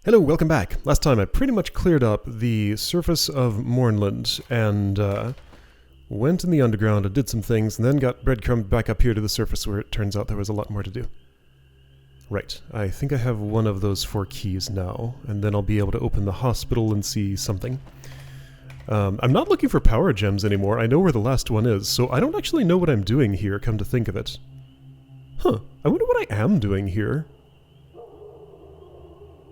Hello, welcome back. Last time I pretty much cleared up the surface of Mornland and went in the underground and did some things and then got breadcrumbed back up here to the surface where it turns out there was a lot more to do. Right, I think I have one of those 4 keys now, and then I'll be able to open the hospital and see something. I'm not looking for power gems anymore. I know where the last one is, so I don't actually know what I'm doing here, come to think of it. Huh, I wonder what I am doing here.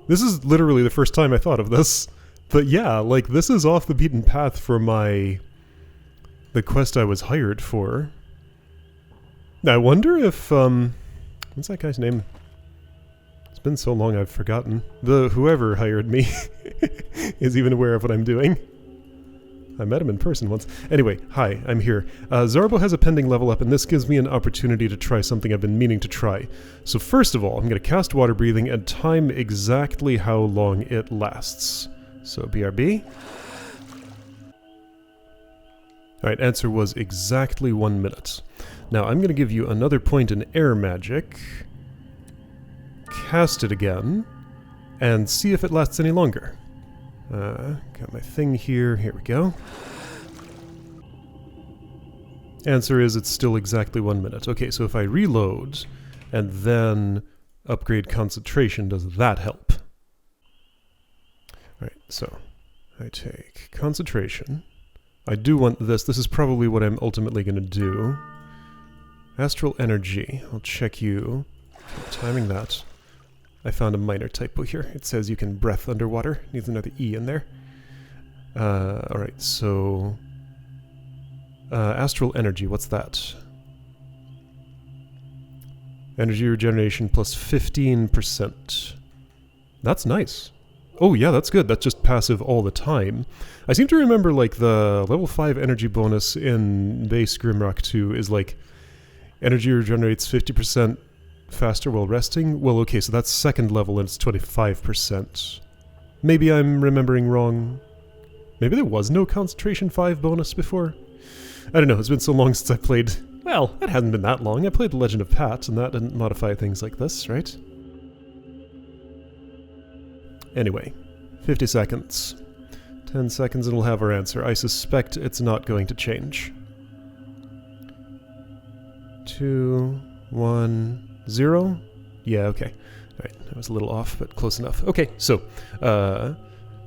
This is literally the first time I thought of this. But yeah, like, this is off the beaten path for the quest I was hired for. I wonder if, what's that guy's name? It's been so long I've forgotten. Whoever hired me is even aware of what I'm doing. I met him in person once. Anyway, hi, I'm here. Zarbo has a pending level up, and this gives me an opportunity to try something I've been meaning to try. So first of all, I'm going to cast water breathing and time exactly how long it lasts. So BRB. Alright, answer was exactly 1 minute. Now I'm going to give you another point in air magic. Cast it again. And see if it lasts any longer. Got my thing here. Here we go. Answer is it's still exactly 1 minute. Okay, so if I reload and then upgrade concentration, does that help? Alright, so I take concentration. I do want this. This is probably what I'm ultimately going to do. Astral energy. I'll check you. Timing that. I found a minor typo here. It says you can breath underwater. Needs another E in there. Alright, so... astral energy, what's that? Energy regeneration plus 15%. That's nice. Oh yeah, that's good. That's just passive all the time. I seem to remember, like, the level 5 energy bonus in base Grimrock 2 is, like, energy regenerates 50% faster while resting? Well, okay, so that's second level and it's 25%. Maybe I'm remembering wrong. Maybe there was no concentration 5 bonus before? I don't know, it's been so long since I played... Well, it hasn't been that long. I played The Legend of Pat, and that didn't modify things like this, right? Anyway, 50 seconds. 10 seconds and we'll have our answer. I suspect it's not going to change. 2, 1... 0? Yeah, okay. Alright, that was a little off, but close enough. Okay, so,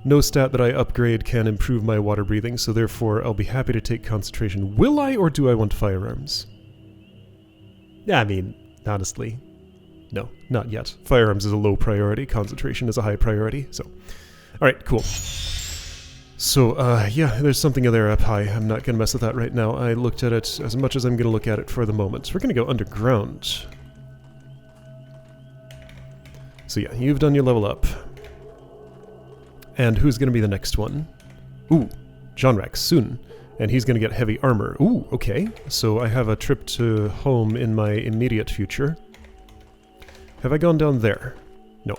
no stat that I upgrade can improve my water breathing, so therefore I'll be happy to take concentration. Will I, or do I want firearms? Yeah, I mean, honestly, no, not yet. Firearms is a low priority, concentration is a high priority, so. Alright, cool. So, yeah, there's something there up high. I'm not going to mess with that right now. I looked at it as much as I'm going to look at it for the moment. We're going to go underground. So yeah, you've done your level up. And who's going to be the next one? Ooh, John Rex, soon. And he's going to get heavy armor. Ooh, okay. So I have a trip to home in my immediate future. Have I gone down there? No.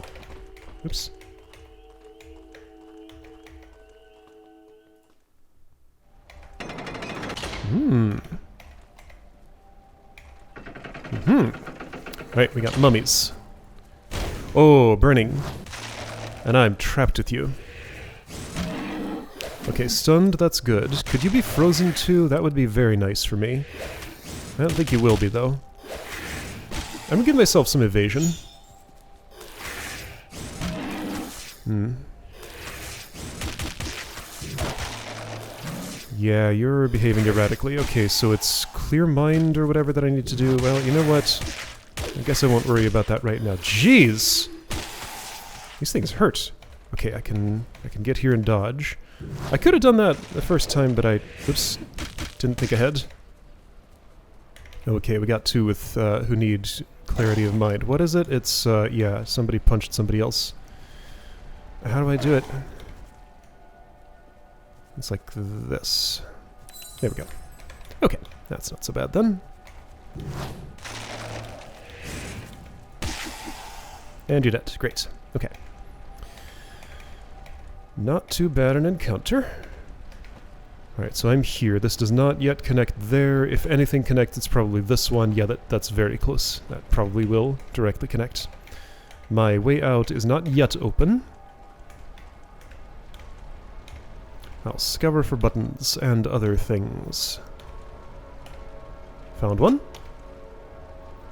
Oops. Right, we got mummies. Oh, burning. And I'm trapped with you. Okay, stunned, that's good. Could you be frozen too? That would be very nice for me. I don't think you will be, though. I'm gonna give myself some evasion. Yeah, you're behaving erratically. Okay, so it's clear mind or whatever that I need to do. Well, you know what? I guess I won't worry about that right now. Jeez! These things hurt. Okay, I can get here and dodge. I could have done that the first time, but oops, didn't think ahead. Okay, we got 2 with, who need clarity of mind. What is it? It's, yeah, somebody punched somebody else. How do I do it? It's like this. There we go. Okay, that's not so bad then. And you're dead. Great. Okay. Not too bad an encounter. Alright, so I'm here. This does not yet connect there. If anything connects, it's probably this one. Yeah, that's very close. That probably will directly connect. My way out is not yet open. I'll scour for buttons and other things. Found one.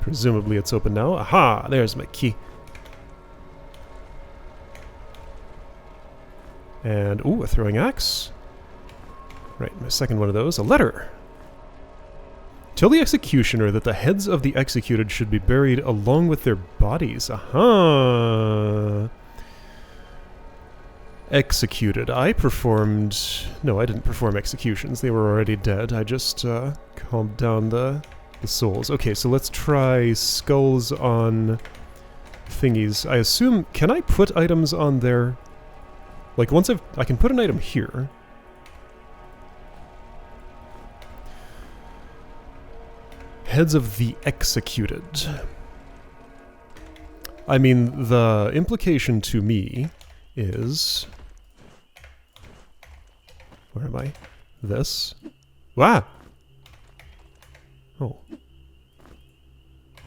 Presumably it's open now. Aha! There's my key. And, ooh, a throwing axe. Right, my second one of those. A letter! Tell the executioner that the heads of the executed should be buried along with their bodies. Aha! Executed. I performed... No, I didn't perform executions. They were already dead. I just calmed down the souls. Okay, so let's try skulls on thingies. I assume... Can I put items on there? Like, once I can put an item here. Heads of the executed. I mean, the implication to me is... Where am I? This? Wow! Oh.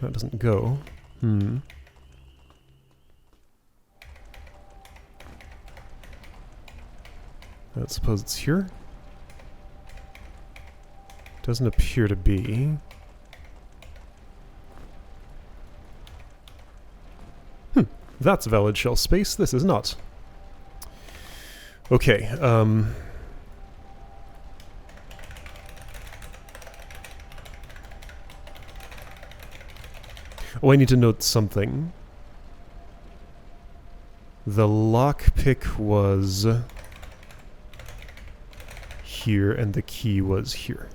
That doesn't go. I suppose it's here? Doesn't appear to be. That's valid shell space. This is not. Okay, oh, I need to note something. The lockpick was here, and the key was here.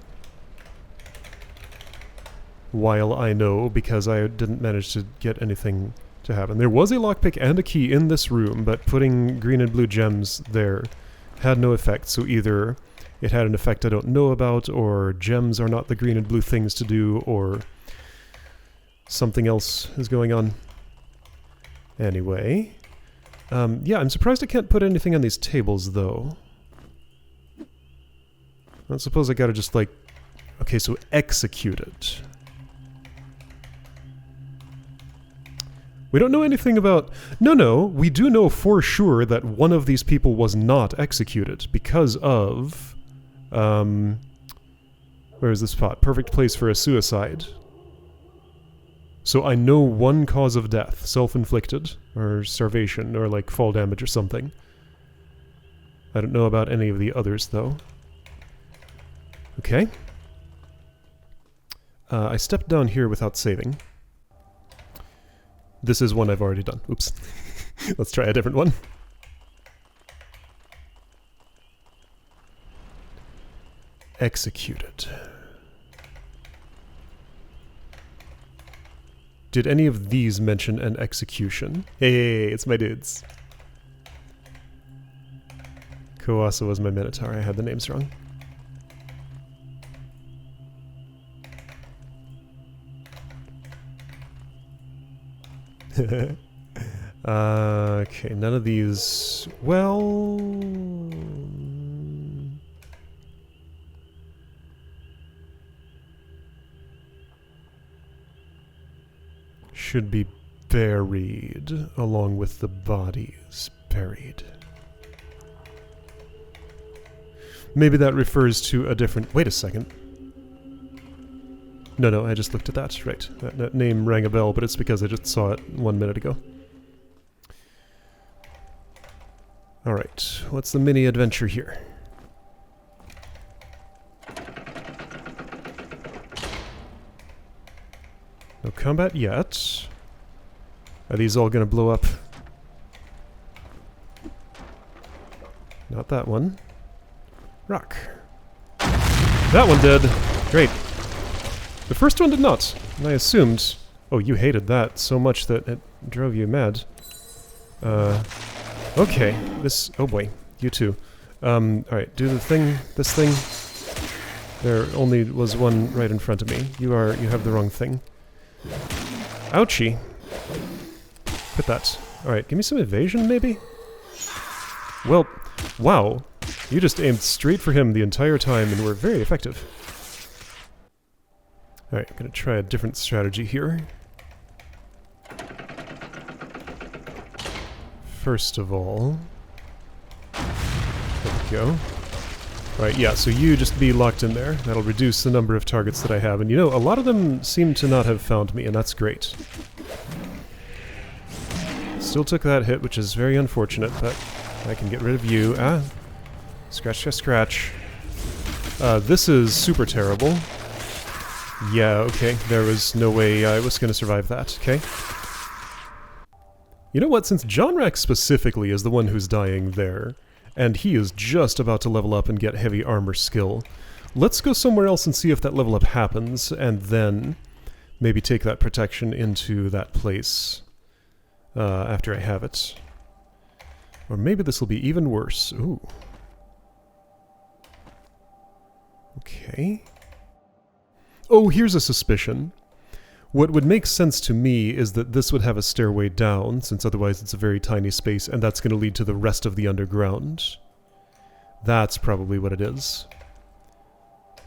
While I know, because I didn't manage to get anything to happen. There was a lockpick and a key in this room, but putting green and blue gems there had no effect, so either it had an effect I don't know about, or gems are not the green and blue things to do, or something else is going on. Anyway. Yeah, I'm surprised I can't put anything on these tables, though. I suppose I gotta just, like... Okay, so execute it. We don't know anything about... No, we do know for sure that one of these people was not executed because of... where is the spot? Perfect place for a suicide. So I know one cause of death, self-inflicted, or starvation, or like fall damage or something. I don't know about any of the others, though. Okay. I stepped down here without saving. This is one I've already done. Oops. Let's try a different one. Executed. Did any of these mention an execution? Hey, it's my dudes. Kawasa was my Minotaur. I had the names wrong. Okay, none of these... Well... should be buried, along with the bodies buried. Maybe that refers to a different... Wait a second. No, I just looked at that. Right. That name rang a bell, but it's because I just saw it 1 minute ago. Alright, what's the mini-adventure here? No combat yet. Are these all gonna blow up? Not that one. Rock. That one did! Great. The first one did not, and I assumed... Oh, you hated that so much that it drove you mad. Okay, this... Oh boy, you too. Alright, do the thing, this thing. There only was one right in front of me. You have the wrong thing. Ouchie. Quit that. Alright, give me some evasion, maybe? Well, wow. You just aimed straight for him the entire time and were very effective. Alright, I'm gonna try a different strategy here. First of all... There we go. Right, yeah, so you just be locked in there. That'll reduce the number of targets that I have. And you know, a lot of them seem to not have found me, and that's great. Still took that hit, which is very unfortunate, but I can get rid of you. Ah, scratch, scratch, scratch. This is super terrible. Yeah, okay, there was no way I was going to survive that, okay? You know what, since John Rex specifically is the one who's dying there, and he is just about to level up and get heavy armor skill, let's go somewhere else and see if that level up happens, and then maybe take that protection into that place after I have it. Or maybe this will be even worse. Ooh. Okay. Oh, here's a suspicion. What would make sense to me is that this would have a stairway down, since otherwise it's a very tiny space, and that's going to lead to the rest of the underground. That's probably what it is.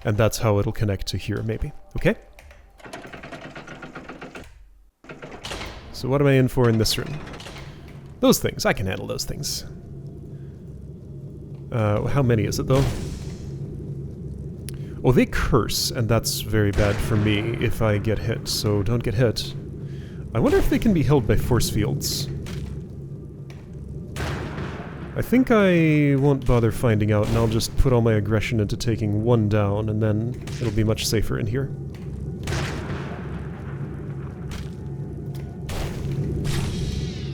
And that's how it'll connect to here, maybe. Okay? So what am I in for in this room? Those things. I can handle those things. How many is it, though? Oh, they curse, and that's very bad for me if I get hit, so don't get hit. I wonder if they can be held by force fields. I think I won't bother finding out, and I'll just put all my aggression into taking one down, and then it'll be much safer in here.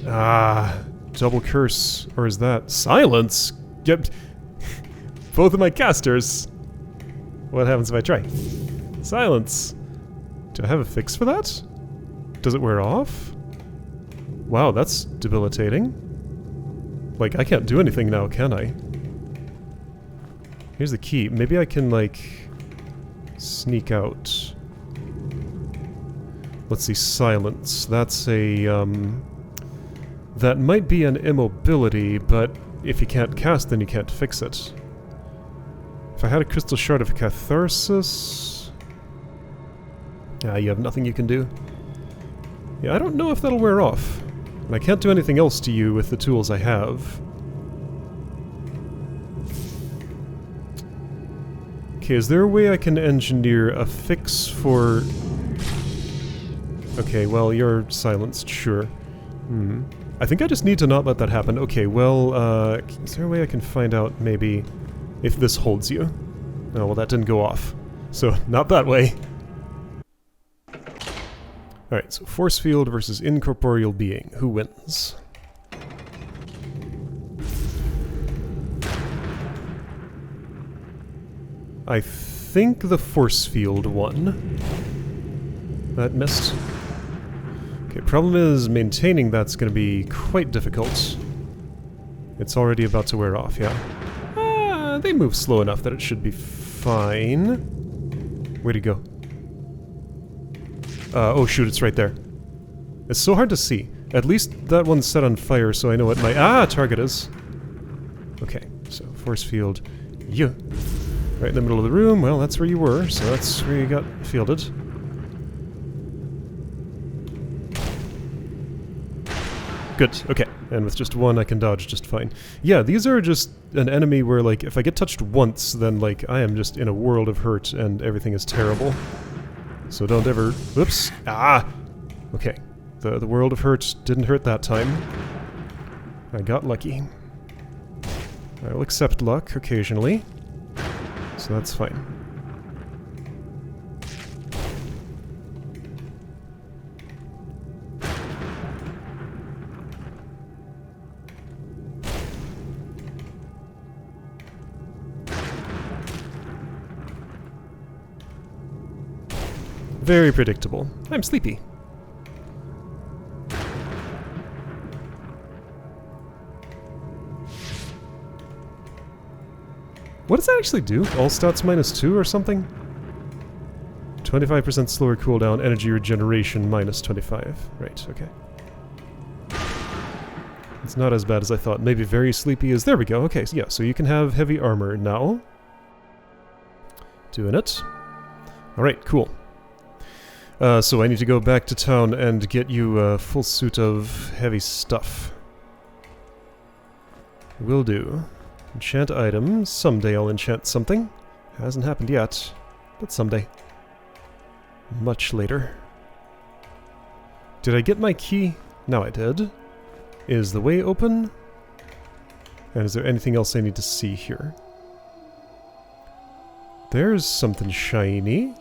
Ah, double curse. Or is that silence? Get both of my casters. What happens if I try? Silence. Do I have a fix for that? Does it wear off? Wow, that's debilitating. Like, I can't do anything now, can I? Here's the key. Maybe I can, like, sneak out. Let's see, silence. That's a, that might be an immobility, but if you can't cast, then you can't fix it. If I had a crystal shard of catharsis... Ah, you have nothing you can do. Yeah, I don't know if that'll wear off. And I can't do anything else to you with the tools I have. Okay, is there a way I can engineer a fix for... Okay, well, you're silenced, sure. I think I just need to not let that happen. Okay, well, is there a way I can find out, maybe... if this holds you. Oh, well, that didn't go off. So, not that way. Alright, so force field versus incorporeal being. Who wins? I think the force field won. That missed. Okay, problem is maintaining that's going to be quite difficult. It's already about to wear off, yeah. They move slow enough that it should be fine. Where'd he go? Oh shoot, it's right there. It's so hard to see. At least that one's set on fire, so I know what my target is. Okay, so force field, you. Right in the middle of the room. Well, that's where you were, so that's where you got fielded. Good, okay. And with just one, I can dodge just fine. Yeah, these are just an enemy where, like, if I get touched once, then, like, I am just in a world of hurt and everything is terrible. So don't ever... Whoops! Ah! Okay. The world of hurt didn't hurt that time. I got lucky. I'll accept luck occasionally. So that's fine. Very predictable. I'm sleepy. What does that actually do? All stats -2 or something? 25% slower cooldown, energy regeneration -25. Right, okay. It's not as bad as I thought. Maybe very sleepy is... There we go, okay, so yeah, so you can have heavy armor now. Doing it. Alright, cool. So I need to go back to town and get you a full suit of heavy stuff. Will do. Enchant item. Someday I'll enchant something. Hasn't happened yet, but someday. Much later. Did I get my key? No, I did. Is the way open? And is there anything else I need to see here? There's something shiny,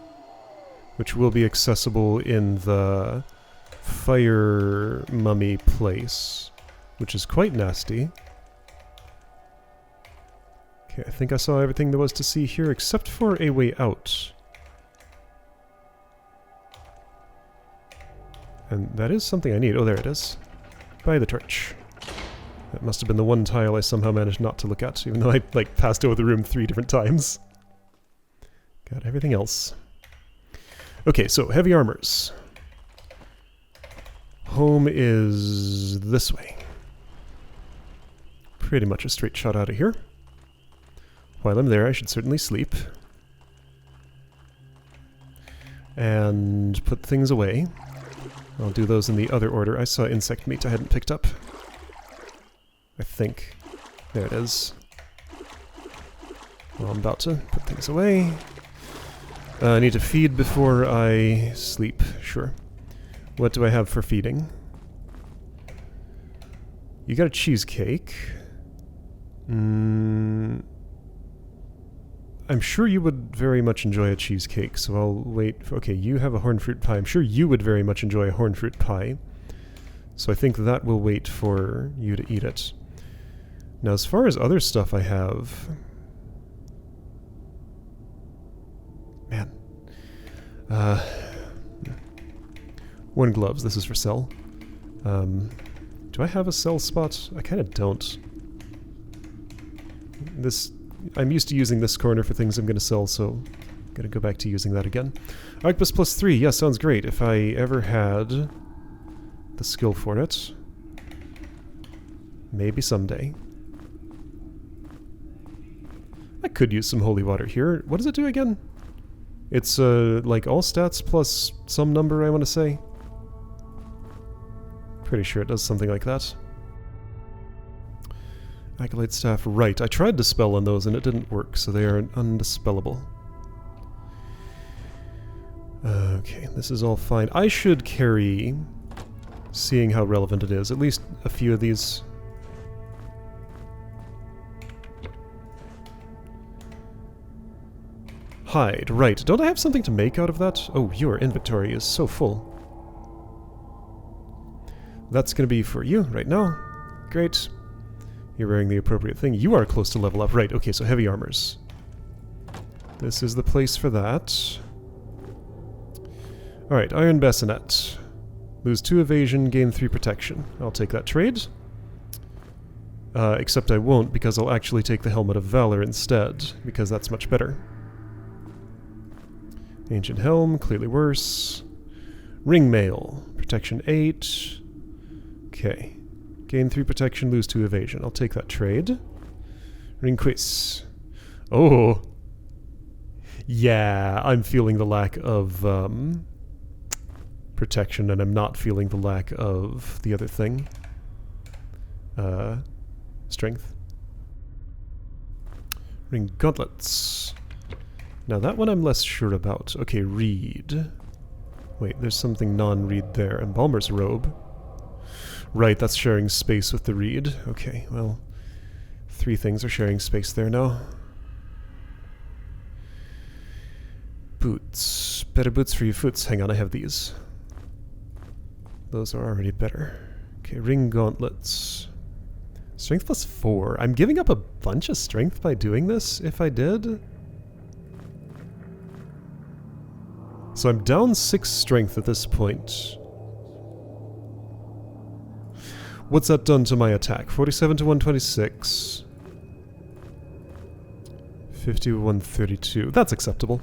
which will be accessible in the fire mummy place, which is quite nasty. Okay, I think I saw everything there was to see here, except for a way out. And that is something I need. Oh, there it is. By the torch. That must have been the one tile I somehow managed not to look at, even though I, like, passed over the room 3 different times. Got everything else. Okay, so heavy armors. Home is this way. Pretty much a straight shot out of here. While I'm there, I should certainly sleep. And put things away. I'll do those in the other order. I saw insect meat I hadn't picked up. I think. There it is. Well, I'm about to put things away. I need to feed before I sleep. Sure. What do I have for feeding? You got a cheesecake. I'm sure you would very much enjoy a cheesecake, so I'll wait. Okay, you have a horn fruit pie. I'm sure you would very much enjoy a horn fruit pie. So I think that will wait for you to eat it. Now, as far as other stuff I have... Man. Worn gloves. This is for sell. Do I have a sell spot? I kind of don't. I'm used to using this corner for things I'm going to sell, so I'm going to go back to using that again. Arcbus plus 3. Yeah, sounds great. If I ever had the skill for it. Maybe someday. I could use some holy water here. What does it do again? It's, like all stats plus some number, I want to say. Pretty sure it does something like that. Acolyte staff, right. I tried to spell on those and it didn't work, so they are undispellable. Okay, this is all fine. I should carry, seeing how relevant it is, at least a few of these. Hide, right. Don't I have something to make out of that? Oh, your inventory is so full. That's gonna be for you right now. Great. You're wearing the appropriate thing. You are close to level up. Right, okay, so heavy armors. This is the place for that. Alright, iron bassinet. Lose 2 evasion, gain 3 protection. I'll take that trade. Except I won't, because I'll actually take the Helmet of Valor instead, because that's much better. Ancient Helm, clearly worse. Ring Mail, protection 8. Okay. Gain 3 protection, lose 2 evasion. I'll take that trade. Ring Quiz. Oh! Yeah, I'm feeling the lack of protection, and I'm not feeling the lack of the other thing. Strength. Ring Gauntlets. Now that one I'm less sure about. Okay, Reed. Wait, there's something non-Reed there. Embalmer's Robe. Right, that's sharing space with the Reed. Okay, well, 3 things are sharing space there now. Boots. Better boots for your foots. Hang on, I have these. Those are already better. Okay, ring gauntlets. Strength plus 4. I'm giving up a bunch of strength by doing this, if I did. So I'm down 6 strength at this point. What's that done to my attack? 47 to 126. 50 to 132. That's acceptable.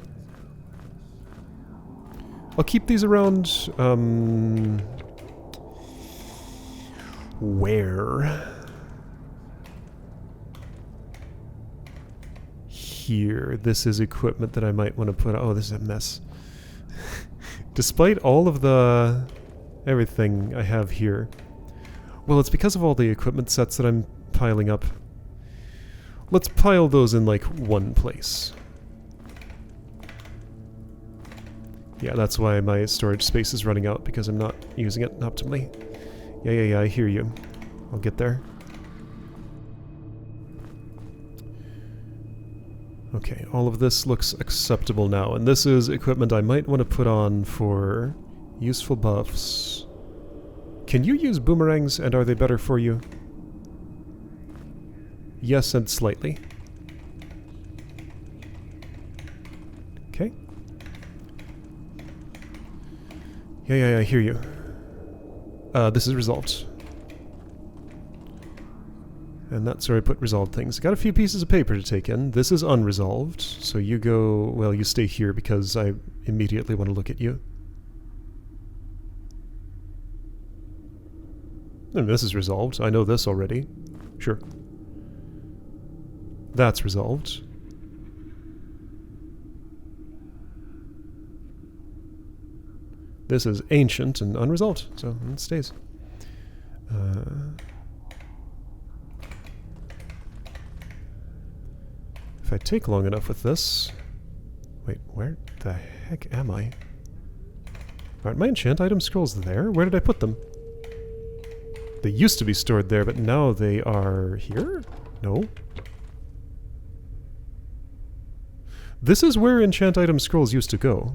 I'll keep these around, where? Here. This is equipment that I might want to put... Oh, this is a mess. Despite all of the... everything I have here. Well, it's because of all the equipment sets that I'm piling up. Let's pile those in, like, one place. Yeah, that's why my storage space is running out, because I'm not using it optimally. Yeah, I hear you. I'll get there. Okay, all of this looks acceptable now, and this is equipment I might want to put on for useful buffs. Can you use boomerangs, and are they better for you? Yes, and slightly. Okay. Yeah, I hear you. This is resolved. And that's where I put resolved things. Got a few pieces of paper to take in. This is unresolved, so you go... Well, you stay here because I immediately want to look at you. And this is resolved. I know this already. Sure. That's resolved. This is ancient and unresolved, so it stays. If I take long enough with this... Wait, where the heck am I? Aren't my enchant item scrolls there? Where did I put them? They used to be stored there, but now they are here? No. This is where enchant item scrolls used to go.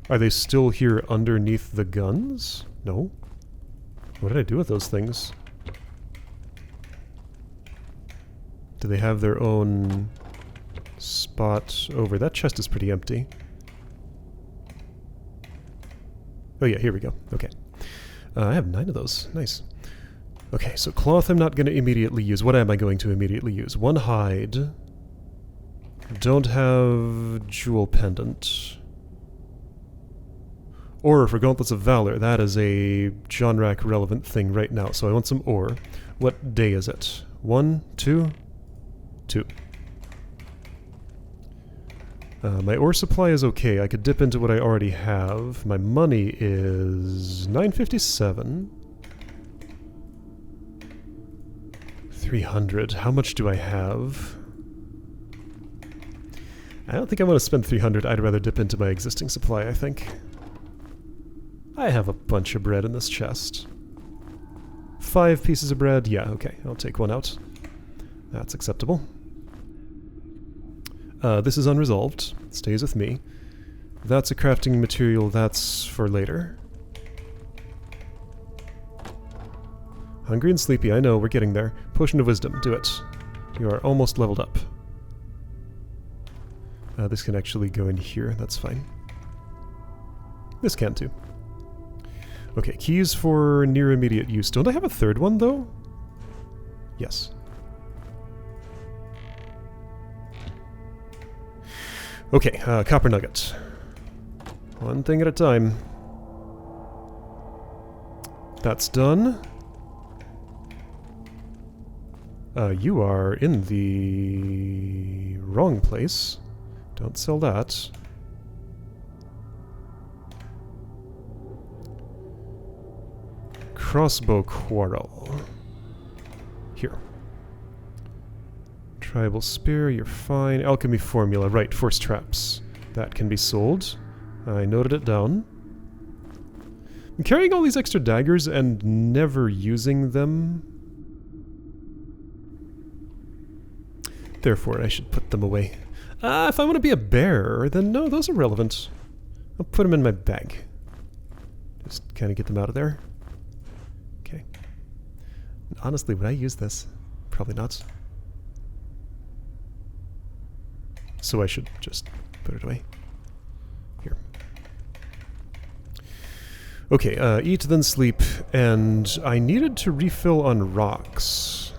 Are they still here underneath the guns? No. What did I do with those things? Do they have their own spot over? That chest is pretty empty. Oh yeah, here we go. Okay. I have 9 of those. Nice. Okay, so cloth I'm not going to immediately use. What am I going to immediately use? 1 hide. Don't have jewel pendant. Ore for Gauntlets of Valor. That is a John Rack relevant thing right now, so I want some ore. What day is it? 1, 2? 2. My ore supply is okay. I could dip into what I already have. My money is 957. 300. How much do I have? I don't think I want to spend 300. I'd rather dip into my existing supply, I think. I have a bunch of bread in this chest. 5 pieces of bread. Yeah, okay. I'll take 1 out. That's acceptable. This is unresolved. It stays with me. That's a crafting material. That's for later. Hungry and sleepy. I know. We're getting there. Potion of Wisdom. Do it. You are almost leveled up. This can actually go in here. That's fine. This can too. Okay, keys for near immediate use. Don't I have a third one, though? Yes. Okay, copper nugget. One thing at a time. That's done. You are in the wrong place. Don't sell that. Crossbow quarrel. Here. Tribal spear, you're fine. Alchemy formula, right, force traps. That can be sold. I noted it down. I'm carrying all these extra daggers and never using them. Therefore, I should put them away. If I want to be a bear, then no, those are relevant. I'll put them in my bag. Just kind of get them out of there. Okay. Honestly, would I use this? Probably not. So I should just put it away. Here. Okay, eat then sleep, and I needed to refill on rocks.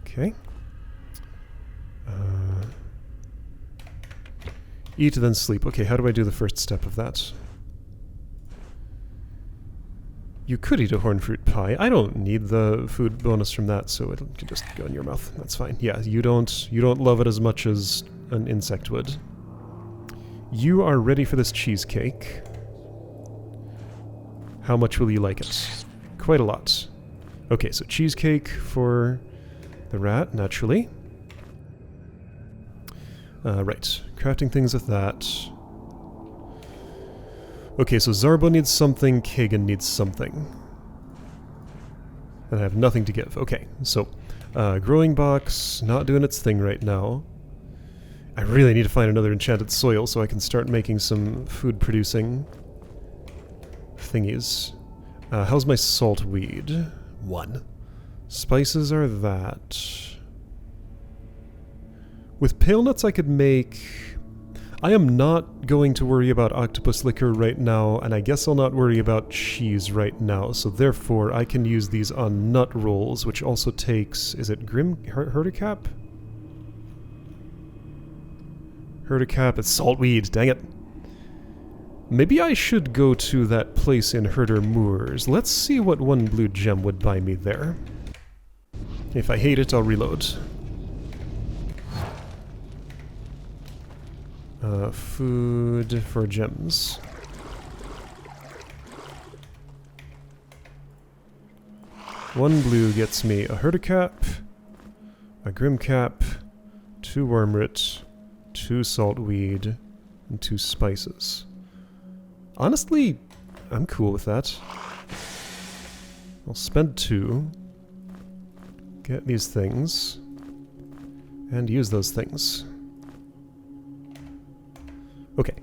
Okay. Eat then sleep. Okay, how do I do the first step of that? You could eat a horn fruit pie. I don't need the food bonus from that, so it'll just go in your mouth. That's fine. Yeah, you don't love it as much as an insect would. You are ready for this cheesecake. How much will you like it? Quite a lot. Okay, so cheesecake for the rat, naturally. Right. Crafting things with that. Okay, so Zarbo needs something, Kagan needs something. And I have nothing to give. Okay, so growing box, not doing its thing right now. I really need to find another enchanted soil so I can start making some food-producing thingies. How's my salt weed? 1. Spices are that. With pale nuts I could make... I am not going to worry about octopus liquor right now, and I guess I'll not worry about cheese right now, so therefore I can use these on nut rolls, which also takes... Is it Herdicap? Herdicap, it's saltweed, dang it. Maybe I should go to that place in Herder Moors. Let's see what 1 blue gem would buy me there. If I hate it, I'll reload. Food for gems. One blue gets me a Herdicap, a Grimcap, 2 Wormrit, 2 Saltweed, and 2 Spices. Honestly, I'm cool with that. I'll spend 2, get these things, and use those things. Okay.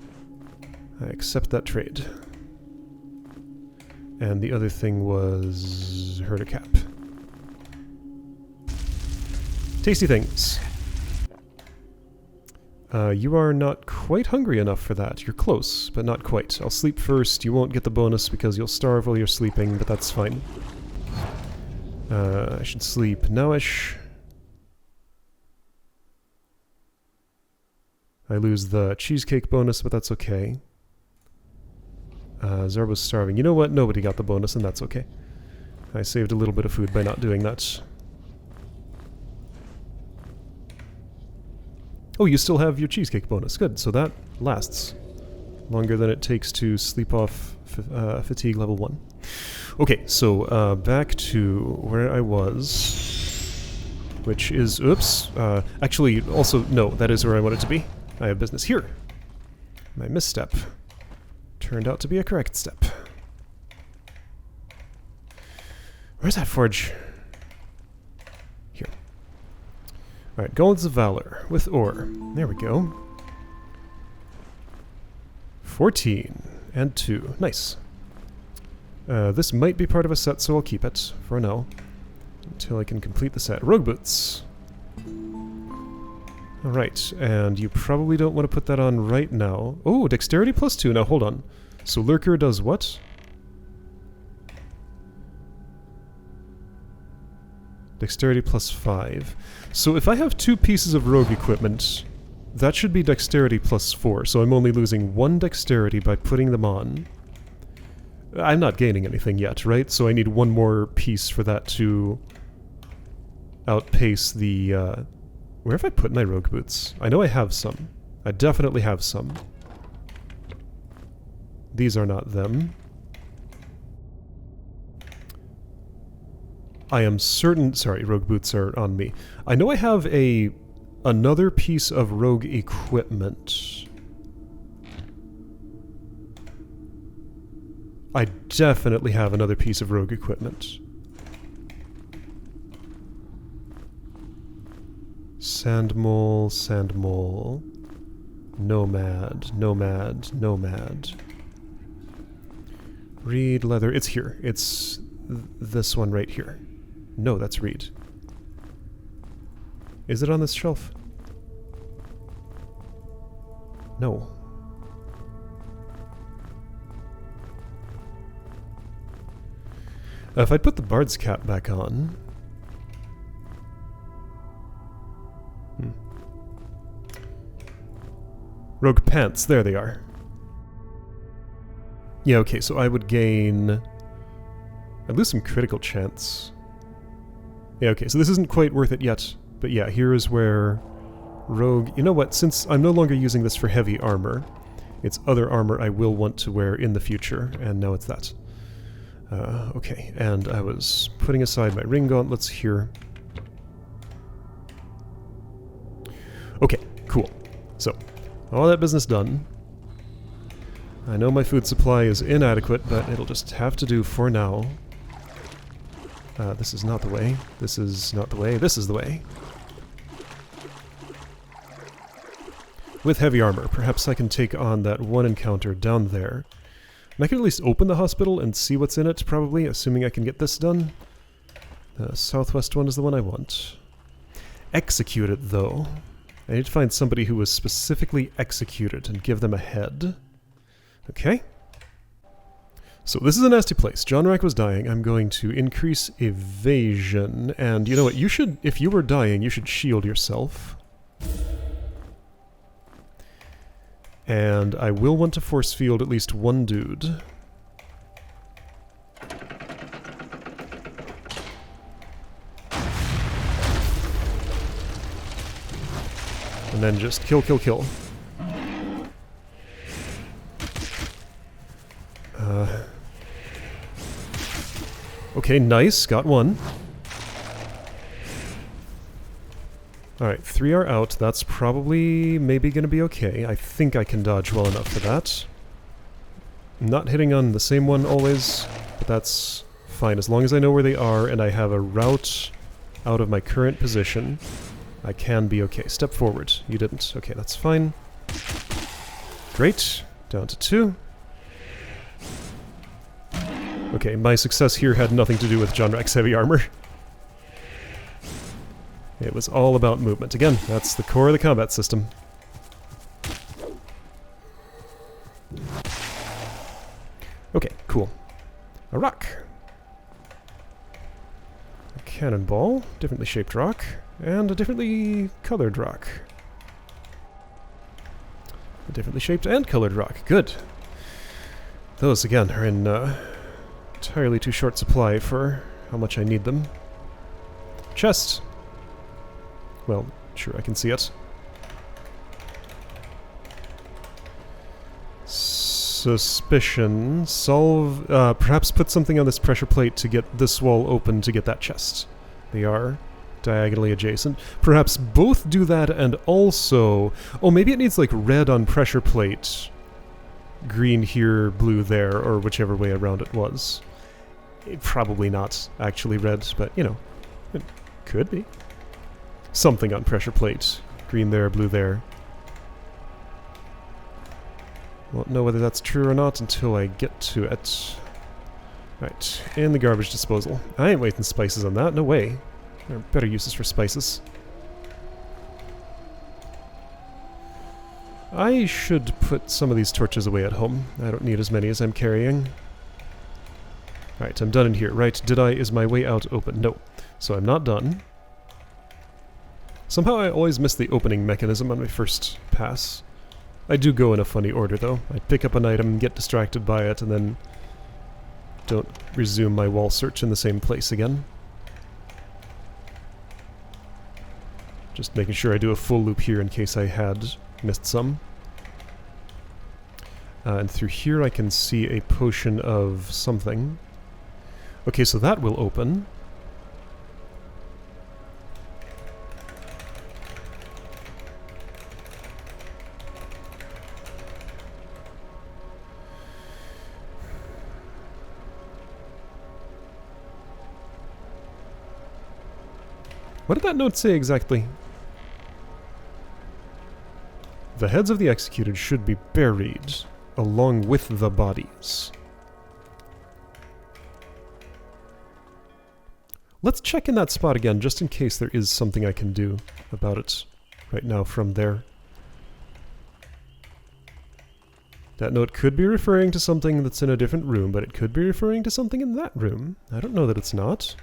I accept that trade. And the other thing was Herdicap. Tasty things. You are not quite hungry enough for that. You're close, but not quite. I'll sleep first. You won't get the bonus because you'll starve while you're sleeping, but that's fine. I should sleep nowish. I lose the cheesecake bonus, but that's okay. Zarbo's starving. You know what? Nobody got the bonus, and that's okay. I saved a little bit of food by not doing that. Oh, you still have your cheesecake bonus. Good, so that lasts longer than it takes to sleep off fatigue level 1. Okay, so back to where I was, which is... Oops. Actually, also, no, that is where I want it to be. I have business here. My misstep turned out to be a correct step. Where's that forge? Here. Alright, Gauntlets of Valor with ore. There we go. 14 and 2. Nice. This might be part of a set, so I'll keep it for now. Until I can complete the set. Rogue Boots. Alright, and you probably don't want to put that on right now. Oh, Dexterity plus 2. Now, hold on. So Lurker does what? Dexterity plus 5. So if I have 2 pieces of rogue equipment, that should be Dexterity plus 4. So I'm only losing 1 Dexterity by putting them on. I'm not gaining anything yet, right? So I need 1 more piece for that to outpace the... Where have I put my rogue boots? I know I have some. I definitely have some. These are not them. I am certain... Sorry, rogue boots are on me. I know I have another piece of rogue equipment. I definitely have another piece of rogue equipment. Sandmole, Sandmole. Nomad, Nomad, Nomad. Reed, leather. It's here. It's this one right here. No, that's Reed. Is it on this shelf? No. If I put the Bard's cap back on... Rogue pants, there they are. Yeah, okay, so I would gain... I'd lose some critical chance. Yeah, okay, so this isn't quite worth it yet. But yeah, here is where rogue... You know what, since I'm no longer using this for heavy armor, it's other armor I will want to wear in the future, and now it's that. Okay, and I was putting aside my ring gauntlets here. Okay, cool. So, all that business done. I know my food supply is inadequate, but it'll just have to do for now. This is not the way. This is not the way. This is the way. With heavy armor, perhaps I can take on that one encounter down there. And I can at least open the hospital and see what's in it, probably, assuming I can get this done. The southwest one is the one I want. Execute it, though. I need to find somebody who was specifically executed and give them a head. Okay. So this is a nasty place. John Rack was dying. I'm going to increase evasion. And you know what? You should, if you were dying, you should shield yourself. And I will want to force field at least one dude. And then just kill, kill, kill. Okay, nice. Got one. Alright, 3 are out. That's probably maybe going to be okay. I think I can dodge well enough for that. Not hitting on the same one always, but that's fine. As long as I know where they are and I have a route out of my current position, I can be okay. Step forward. You didn't. Okay, that's fine. Great. Down to 2. Okay, my success here had nothing to do with John Rack's heavy armor. It was all about movement. Again, that's the core of the combat system. Okay, cool. A rock. A cannonball, differently shaped rock, and a differently colored rock. A differently shaped and colored rock. Good. Those, again, are in entirely too short supply for how much I need them. Chest. Well, sure, I can see it. Suspicion. Solve... perhaps put something on this pressure plate to get this wall open to get that chest. They are diagonally adjacent. Perhaps both do that and also... Oh, maybe it needs, like, red on pressure plate. Green here, blue there, or whichever way around it was. Probably not actually red, but, you know, it could be. Something on pressure plate. Green there, blue there. Won't know whether that's true or not until I get to it. Right, and the garbage disposal. I ain't wasting spices on that, no way. There are better uses for spices. I should put some of these torches away at home. I don't need as many as I'm carrying. Right, I'm done in here. Right, is my way out open? No. So I'm not done. Somehow I always miss the opening mechanism on my first pass. I do go in a funny order, though. I pick up an item, get distracted by it, and then don't resume my wall search in the same place again. Just making sure I do a full loop here in case I had missed some. And through here I can see a potion of something. Okay, so that will open. What did that note say exactly? The heads of the executed should be buried along with the bodies. Let's check in that spot again, just in case there is something I can do about it right now from there. That note could be referring to something that's in a different room, but it could be referring to something in that room. I don't know that it's not.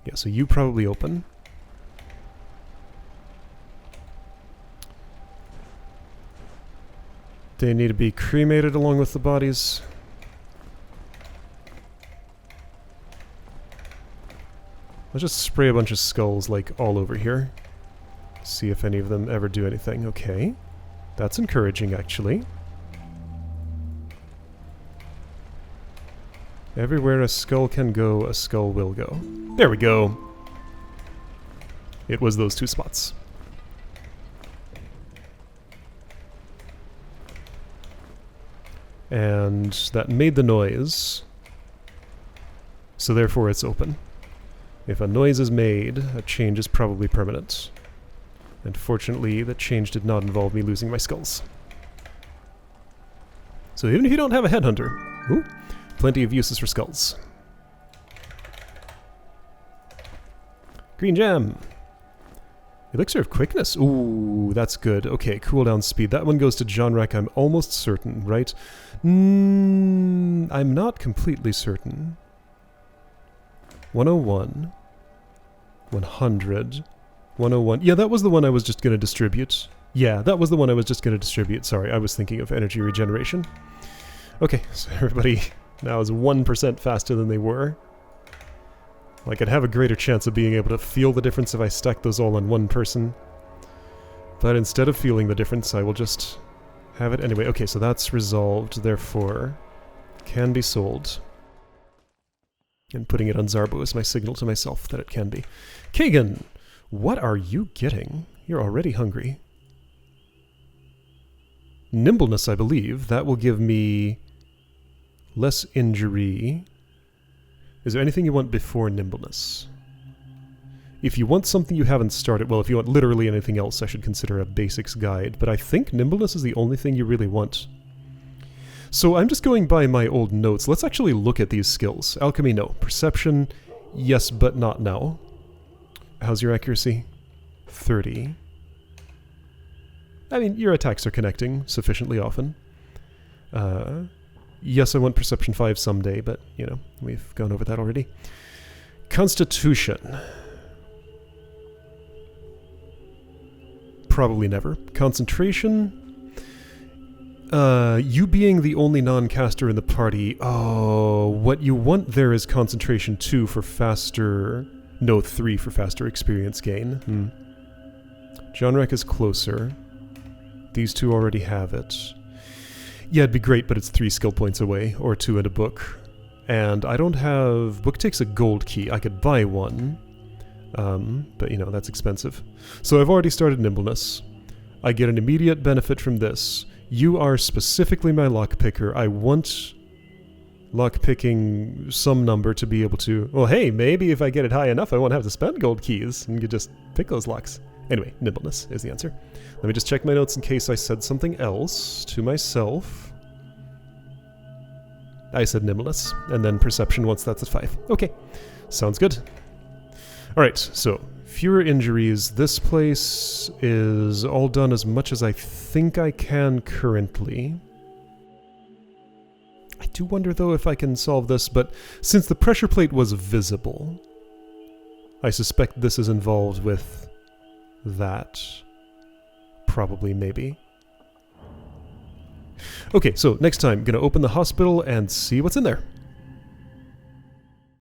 Yeah, so you probably open. They need to be cremated along with the bodies. Let's just spray a bunch of skulls, like, all over here. See if any of them ever do anything. Okay. That's encouraging, actually. Everywhere a skull can go, a skull will go. There we go. It was those two spots. And that made the noise. So therefore it's open. If a noise is made, a change is probably permanent. And fortunately, the change did not involve me losing my skulls. So even if you don't have a headhunter, ooh, plenty of uses for skulls. Green gem. Elixir of quickness. Ooh, that's good. Okay, cooldown speed. That one goes to Jonrak, I'm almost certain, right? I'm not completely certain. 101. 100. 101. Yeah, that was the one I was just going to distribute. Yeah, that was the one I was just going to distribute. Sorry, I was thinking of energy regeneration. Okay, so everybody now is 1% faster than they were. Like, I'd have a greater chance of being able to feel the difference if I stack those all on one person. But instead of feeling the difference, I will just have it anyway. Okay, so that's resolved, therefore can be sold. And putting it on Zarbo is my signal to myself that it can be. Kagan, what are you getting? You're already hungry. Nimbleness, I believe. That will give me less injury. Is there anything you want before nimbleness? If you want something you haven't started, well, if you want literally anything else, I should consider a basics guide, but I think nimbleness is the only thing you really want. So I'm just going by my old notes. Let's actually look at these skills. Alchemy, no. Perception, yes, but not now. How's your accuracy? 30. I mean, your attacks are connecting sufficiently often. Yes, I want Perception 5 someday, but, you know, we've gone over that already. Constitution. Probably never. Concentration. You being the only non-caster in the party, oh, what you want there is Concentration 2 for faster... No, 3 for faster experience gain. Jonrak is closer. These two already have it. Yeah, it'd be great, but it's 3 skill points away, or 2 in a book. And I don't have... Book takes a gold key. I could buy one. But, you know, that's expensive. So I've already started Nimbleness. I get an immediate benefit from this. You are specifically my lockpicker. I want lockpicking some number to be able to... Well, hey, maybe if I get it high enough, I won't have to spend gold keys, and you just pick those locks. Anyway, Nimbleness is the answer. Let me just check my notes in case I said something else to myself. I said Nimbleness, and then Perception once that's at 5. Okay, sounds good. Alright, so, fewer injuries. This place is all done as much as I think I can currently. I do wonder, though, if I can solve this, but since the pressure plate was visible, I suspect this is involved with that. Probably, maybe. Okay, so next time, gonna open the hospital and see what's in there.